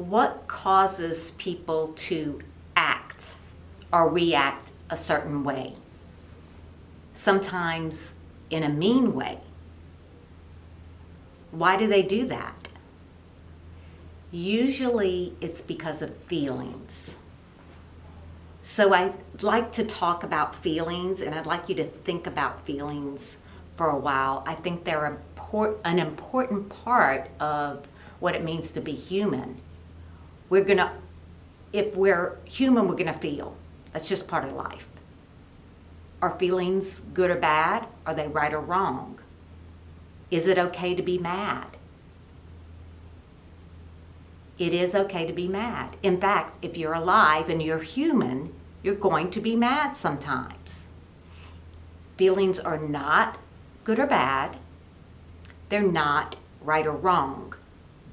what causes people to act or react a certain way? Sometimes in a mean way. Why do they do that? Usually it's because of feelings. So I'd like to talk about feelings, and I'd like you to think about feelings for a while. I think they're an important part of what it means to be human. If we're human, we're gonna feel. That's just part of life. Are feelings good or bad? Are they right or wrong? Is it okay to be mad? It is okay to be mad. In fact, if you're alive and you're human, you're going to be mad sometimes. Feelings are not good or bad. They're not right or wrong.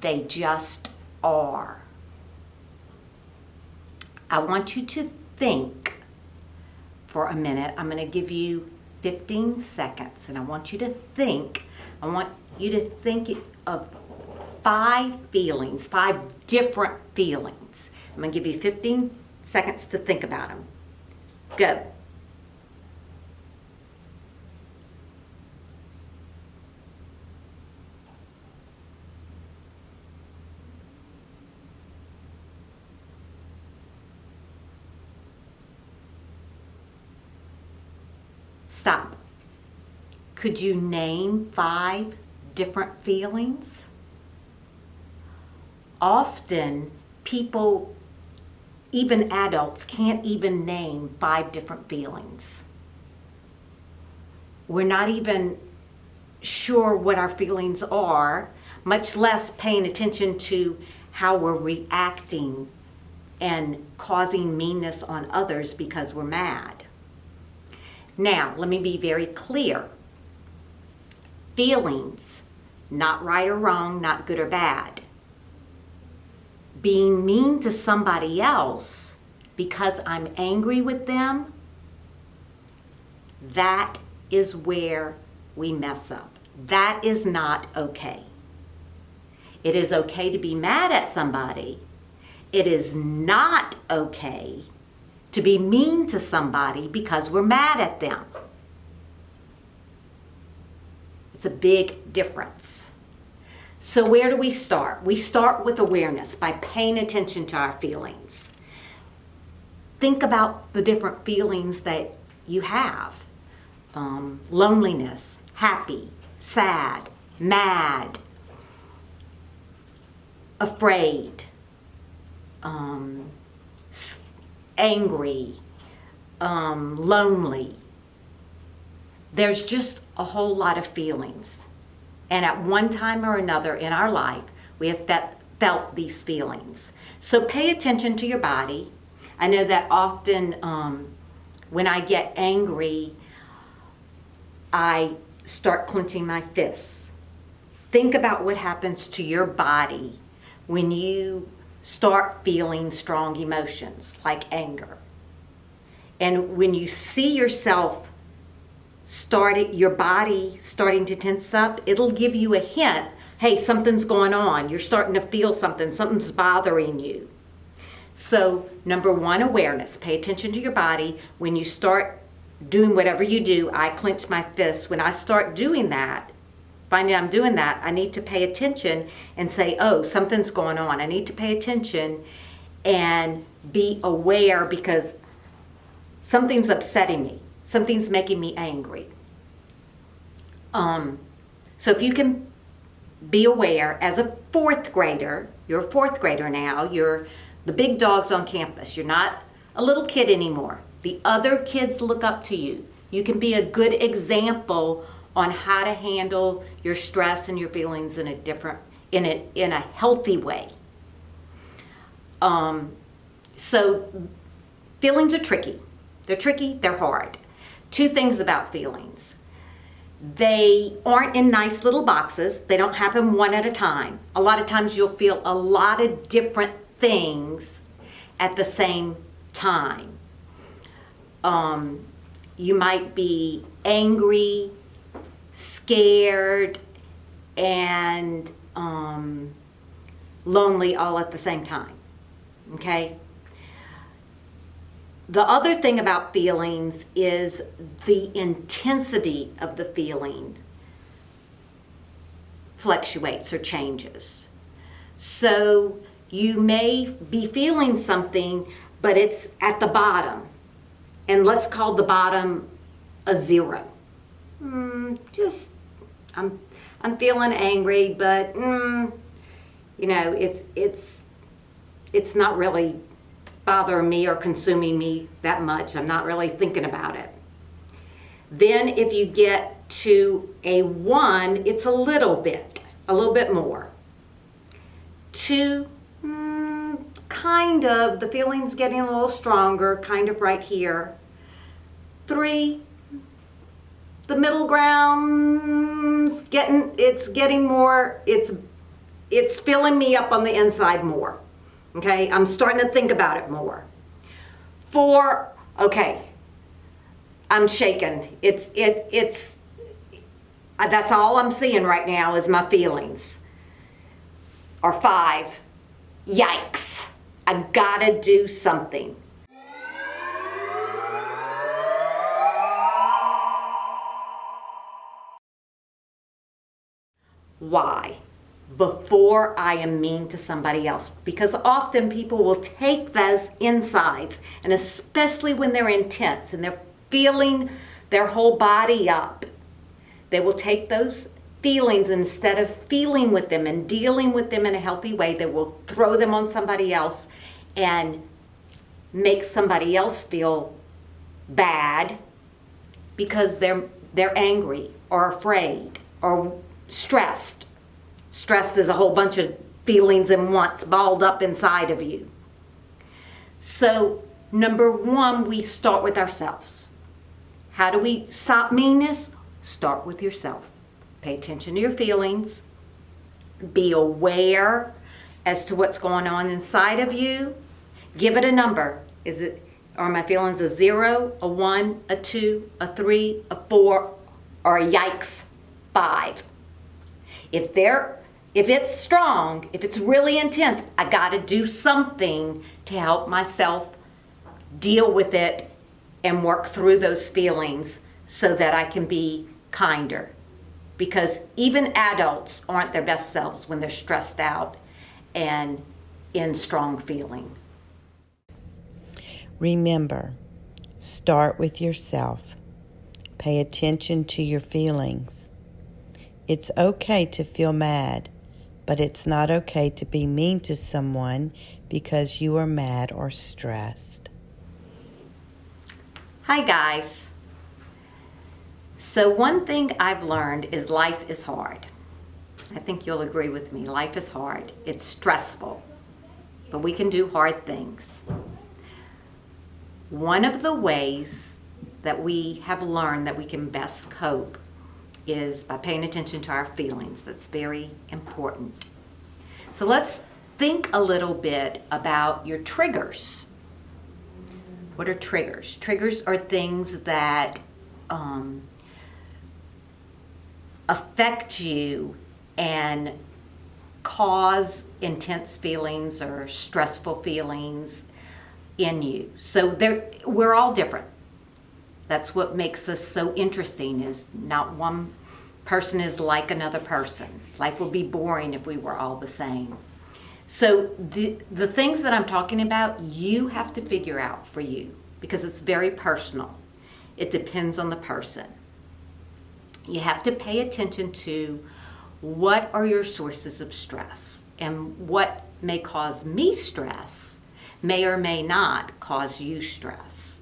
They just are. I want you to think for a minute. I'm going to give you 15 seconds, and I want you to think. I want you to think of 5 feelings, 5 different feelings. I'm going to give you 15 seconds to think about them. Go. Stop. Could you name 5 different feelings? Often people, even adults, can't even name 5 different feelings. We're not even sure what our feelings are, much less paying attention to how we're reacting and causing meanness on others because we're mad. Now, let me be very clear. Feelings, not right or wrong, not good or bad. Being mean to somebody else because I'm angry with them, that is where we mess up. That is not okay. It is okay to be mad at somebody. It is not okay to be mean to somebody because we're mad at them. It's a big difference. So where do we start? We start with awareness by paying attention to our feelings. Think about the different feelings that you have. Loneliness, happy, sad, mad, afraid, angry, lonely. There's just a whole lot of feelings. And at one time or another in our life, we have felt these feelings. So pay attention to your body. I know that often when I get angry, I start clenching my fists. Think about what happens to your body when you start feeling strong emotions like anger. And when you see yourself your body starting to tense up, it'll give you a hint, hey, something's going on. You're starting to feel something. Something's bothering you. So, number 1, awareness. Pay attention to your body. When you start doing whatever you do, I clench my fists. When I start doing that, finding I'm doing that, I need to pay attention and say, oh, something's going on. I need to pay attention and be aware because something's upsetting me. Something's making me angry. So if you can be aware as a 4th grader, you're a 4th grader now, you're the big dogs on campus. You're not a little kid anymore. The other kids look up to you. You can be a good example on how to handle your stress and your feelings in a healthy way. So feelings are tricky. They're tricky, they're hard. 2 things about feelings. They aren't in nice little boxes. They don't happen one at a time. A lot of times you'll feel a lot of different things at the same time. You might be angry, scared, and lonely all at the same time. Okay? The other thing about feelings is the intensity of the feeling fluctuates or changes. So you may be feeling something, but it's at the bottom. And let's call the bottom a 0. I'm feeling angry, but it's not really bothering me or consuming me that much. I'm not really thinking about it. Then if you get to a 1, it's a little bit more. 2, kind of, the feeling's getting a little stronger, kind of right here. 3, the middle ground's getting more, it's filling me up on the inside more. Okay, I'm starting to think about it more. 4, okay, I'm shaking. That's all I'm seeing right now is my feelings. Or 5, yikes, I gotta do something. Why? Before I am mean to somebody else. Because often people will take those insides, and especially when they're intense and they're feeling their whole body up, they will take those feelings, instead of feeling with them and dealing with them in a healthy way, they will throw them on somebody else and make somebody else feel bad because they're angry or afraid or stressed. Stress is a whole bunch of feelings and wants balled up inside of you. So, number 1, we start with ourselves. How do we stop meanness? Start with yourself. Pay attention to your feelings. Be aware as to what's going on inside of you. Give it a number. Are my feelings a 0, a 1, a 2, a 3, a 4, or a yikes 5? If it's strong, if it's really intense, I got to do something to help myself deal with it and work through those feelings so that I can be kinder. Because even adults aren't their best selves when they're stressed out and in strong feeling. Remember, start with yourself. Pay attention to your feelings. It's okay to feel mad, but it's not okay to be mean to someone because you are mad or stressed. Hi guys. So one thing I've learned is life is hard. I think you'll agree with me. Life is hard. It's stressful, but we can do hard things. One of the ways that we have learned that we can best cope is by paying attention to our feelings. That's very important. So let's think a little bit about your triggers. What are triggers? Triggers are things that affect you and cause intense feelings or stressful feelings in you. So we're all different. That's what makes us so interesting, is not one person is like another person. Life would be boring if we were all the same. So the things that I'm talking about, you have to figure out for you, because it's very personal. It depends on the person. You have to pay attention to what are your sources of stress, and what may cause me stress may or may not cause you stress.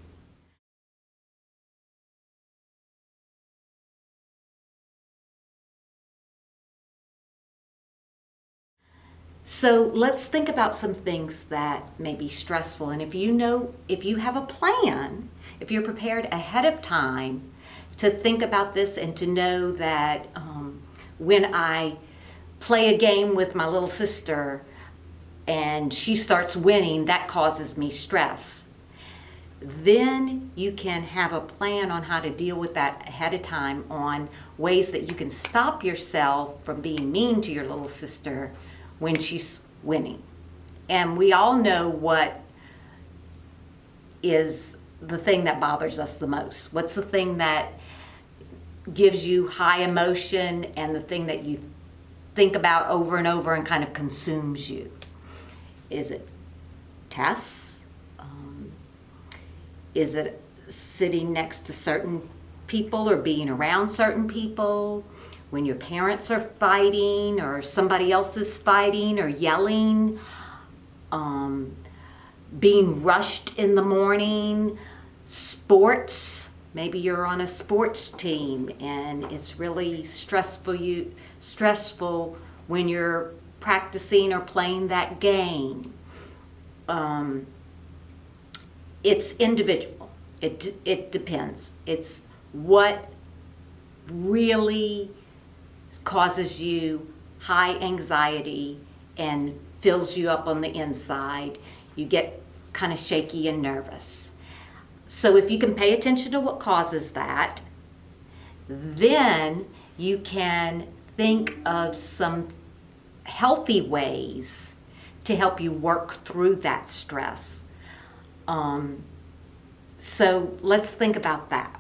So let's think about some things that may be stressful. And if you have a plan, if you're prepared ahead of time to think about this and to know that when I play a game with my little sister and she starts winning, that causes me stress, then you can have a plan on how to deal with that ahead of time, on ways that you can stop yourself from being mean to your little sister when she's winning. And we all know what is the thing that bothers us the most. What's the thing that gives you high emotion and the thing that you think about over and over and kind of consumes you? Is it tests? Is it sitting next to certain people or being around certain people? When your parents are fighting or somebody else is fighting or yelling? Being rushed in the morning? Sports? Maybe you're on a sports team and it's really stressful when you're practicing or playing that game. It's individual. It depends. It's what really causes you high anxiety and fills you up on the inside. You get kind of shaky and nervous. So if you can pay attention to what causes that, then you can think of some healthy ways to help you work through that stress. So let's think about that.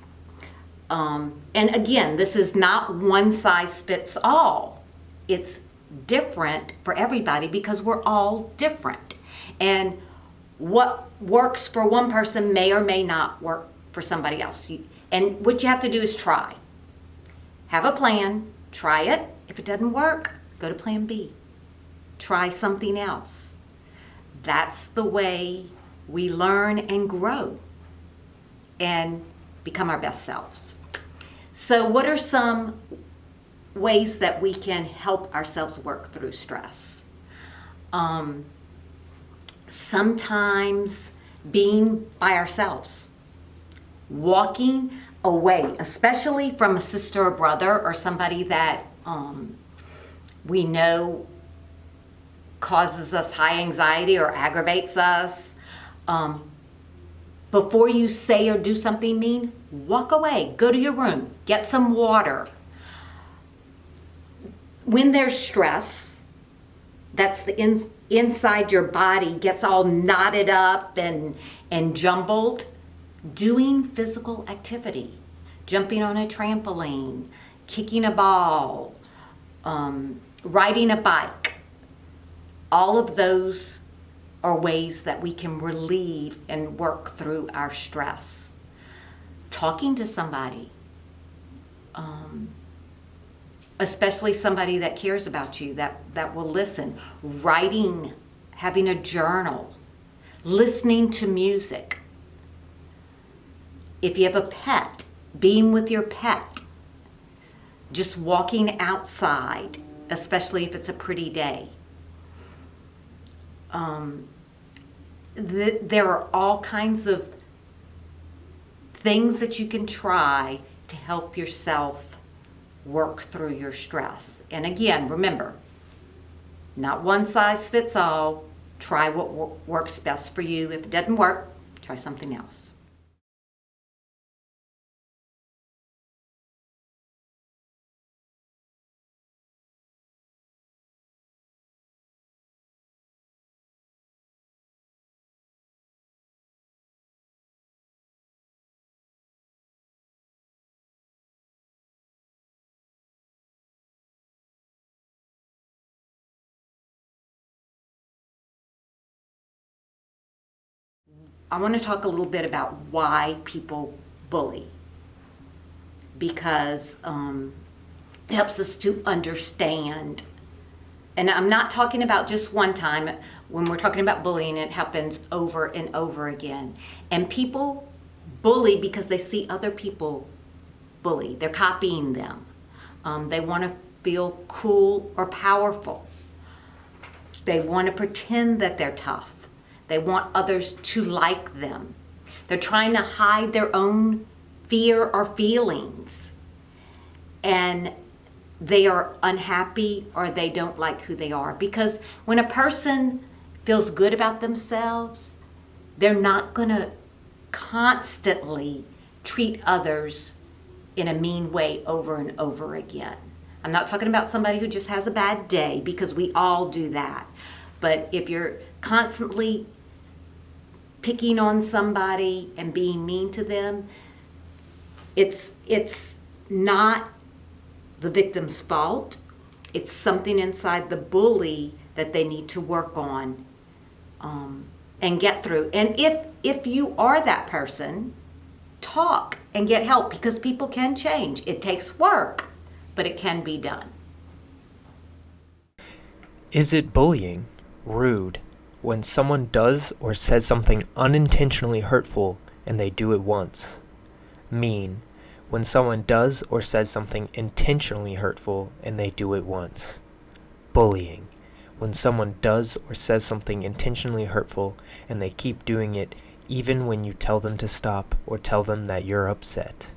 And again, this is not one size fits all. It's different for everybody because we're all different. And what works for one person may or may not work for somebody else. And what you have to do is try. Have a plan, try it. If it doesn't work, go to plan B. Try something else. That's the way we learn and grow and become our best selves. So what are some ways that we can help ourselves work through stress? Sometimes being by ourselves, walking away, especially from a sister or brother or somebody that we know causes us high anxiety or aggravates us. Before you say or do something mean, walk away, go to your room, get some water. When there's stress, that's the inside your body gets all knotted up and jumbled. Doing physical activity, jumping on a trampoline, kicking a ball, riding a bike, all of those are ways that we can relieve and work through our stress. Talking to somebody, especially somebody that cares about you, that will listen. Writing, having a journal, listening to music. If you have a pet, being with your pet. Just walking outside, especially if it's a pretty day. There are all kinds of things that you can try to help yourself work through your stress. And again, remember, not one size fits all. Try what works best for you. If it doesn't work, try something else. I want to talk a little bit about why people bully, because it helps us to understand. And I'm not talking about just one time. When we're talking about bullying, it happens over and over again. And people bully because they see other people bully. They're copying them. They want to feel cool or powerful. They want to pretend that they're tough. They want others to like them. They're trying to hide their own fear or feelings. And they are unhappy or they don't like who they are. Because when a person feels good about themselves, they're not going to constantly treat others in a mean way over and over again. I'm not talking about somebody who just has a bad day, because we all do that. But if you're constantly picking on somebody and being mean to them, it's not the victim's fault. It's something inside the bully that they need to work on and get through. And if you are that person, talk and get help, because people can change. It takes work, but it can be done. Is it bullying, rude, when someone does or says something unintentionally hurtful and they do it once? Mean, when someone does or says something intentionally hurtful and they do it once? Bullying, when someone does or says something intentionally hurtful and they keep doing it even when you tell them to stop or tell them that you're upset.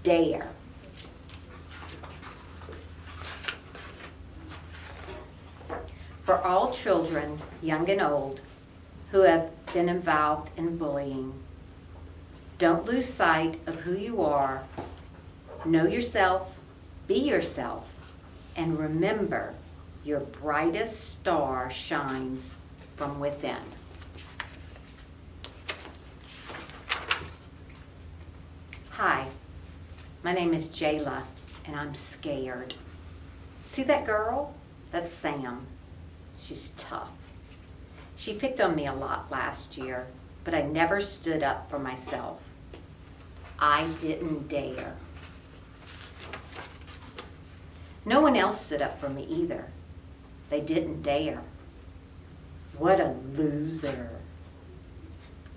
Dare. For all children, young and old, who have been involved in bullying, don't lose sight of who you are. Know yourself, be yourself, and remember your brightest star shines from within. Hi, my name is Jayla, and I'm scared. See that girl? That's Sam. She's tough. She picked on me a lot last year, but I never stood up for myself. I didn't dare. No one else stood up for me either. They didn't dare. What a loser.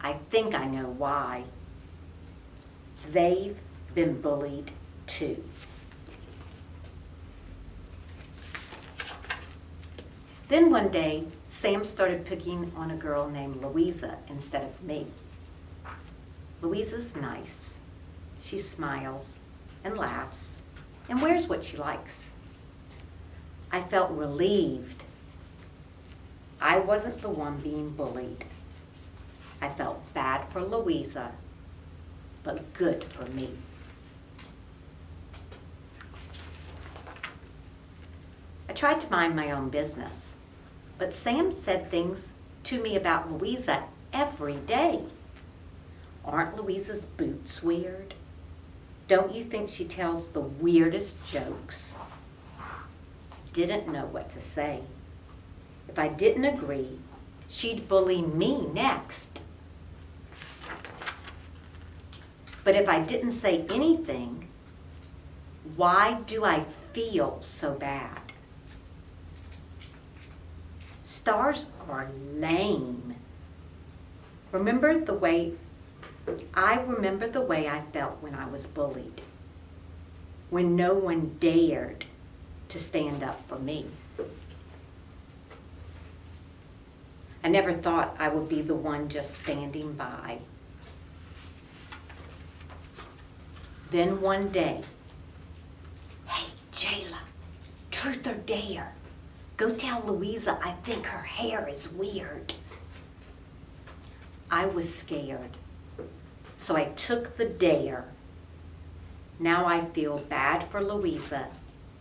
I think I know why. They've been bullied too. Then one day, Sam started picking on a girl named Louisa instead of me. Louisa's nice. She smiles and laughs and wears what she likes. I felt relieved. I wasn't the one being bullied. I felt bad for Louisa, but good for me. I tried to mind my own business, but Sam said things to me about Louisa every day. Aren't Louisa's boots weird? Don't you think she tells the weirdest jokes? I didn't know what to say. If I didn't agree, she'd bully me next. But if I didn't say anything, why do I feel so bad? Stars are lame. I remember the way I felt when I was bullied, when no one dared to stand up for me. I never thought I would be the one just standing by. Then one day, hey, Jayla, truth or dare? Go tell Louisa I think her hair is weird. I was scared, so I took the dare. Now I feel bad for Louisa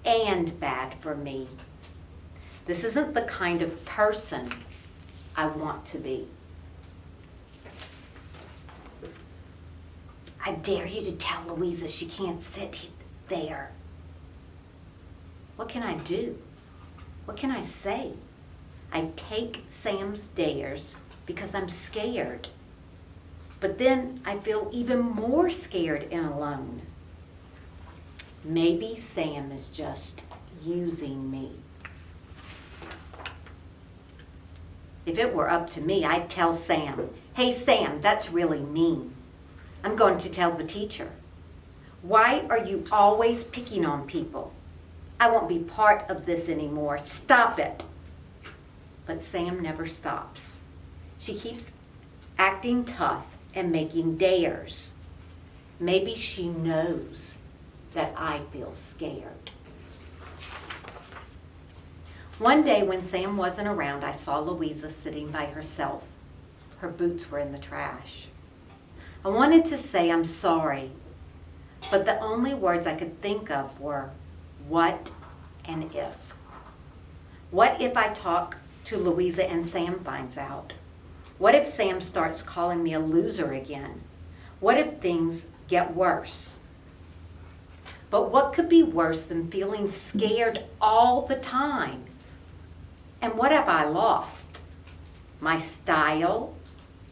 and bad for me. This isn't the kind of person I want to be. I dare you to tell Louisa she can't sit there. What can I do? What can I say? I take Sam's dares because I'm scared. But then I feel even more scared and alone. Maybe Sam is just using me. If it were up to me, I'd tell Sam, hey Sam, that's really mean. I'm going to tell the teacher. Why are you always picking on people? I won't be part of this anymore. Stop it. But Sam never stops. She keeps acting tough and making dares. Maybe she knows that I feel scared. One day when Sam wasn't around, I saw Louisa sitting by herself. her boots were in the trash. I wanted to say I'm sorry, but the only words I could think of were what and if. What if I talk to Louisa and Sam finds out? What if Sam starts calling me a loser again? What if things get worse? But what could be worse than feeling scared all the time? And what have I lost? My style,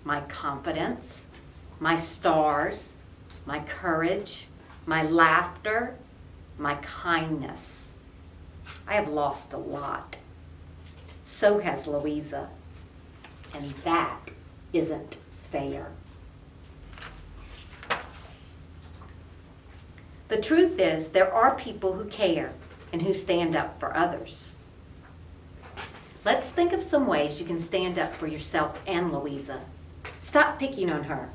my confidence, my stars, my courage, my laughter, my kindness. I have lost a lot. So has Louisa. And that isn't fair. The truth is, there are people who care and who stand up for others. Let's think of some ways you can stand up for yourself and Louisa. Stop picking on her.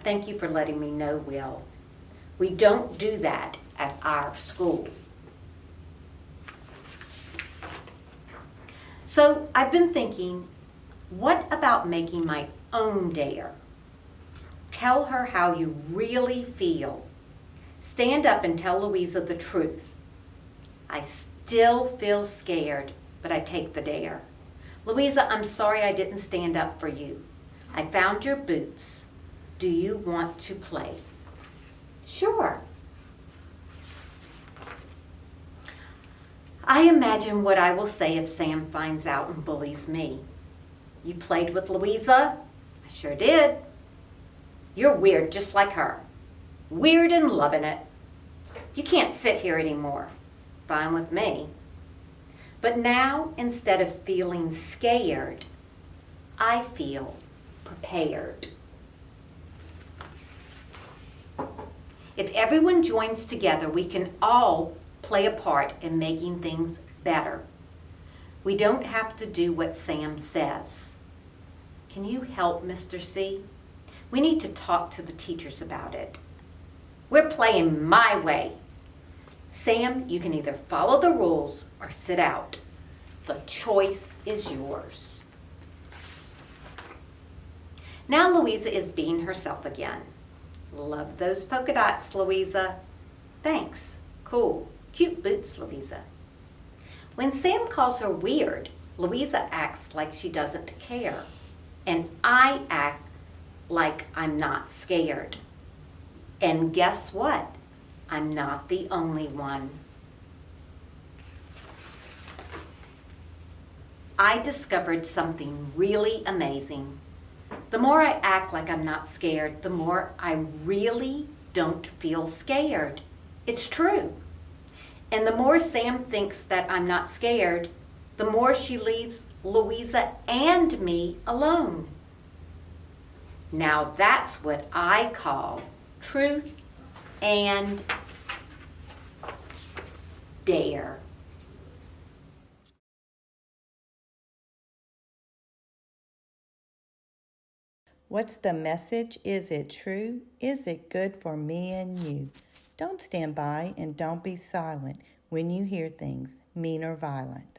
Thank you for letting me know, Will. We don't do that at our school. So I've been thinking, what about making my own dare? Tell her how you really feel. Stand up and tell Louisa the truth. I still feel scared, but I take the dare. Louisa, I'm sorry I didn't stand up for you. I found your boots. Do you want to play? Sure. I imagine what I will say if Sam finds out and bullies me. You played with Louisa? I sure did. You're weird just like her. Weird and loving it. You can't sit here anymore. Fine with me. But now, instead of feeling scared, I feel prepared. If everyone joins together, we can all play a part in making things better. We don't have to do what Sam says. Can you help, Mr. C? We need to talk to the teachers about it. We're playing my way. Sam, you can either follow the rules or sit out. The choice is yours. Now Louisa is being herself again. Love those polka dots, Louisa. Thanks. Cool. Cute boots, Louisa. When Sam calls her weird, Louisa acts like she doesn't care. And I act like I'm not scared. And guess what? I'm not the only one. I discovered something really amazing. The more I act like I'm not scared, the more I really don't feel scared. It's true. And the more Sam thinks that I'm not scared, the more she leaves Louisa and me alone. Now that's what I call truth and dare. What's the message? Is it true? Is it good for me and you? Don't stand by and don't be silent when you hear things mean or violent.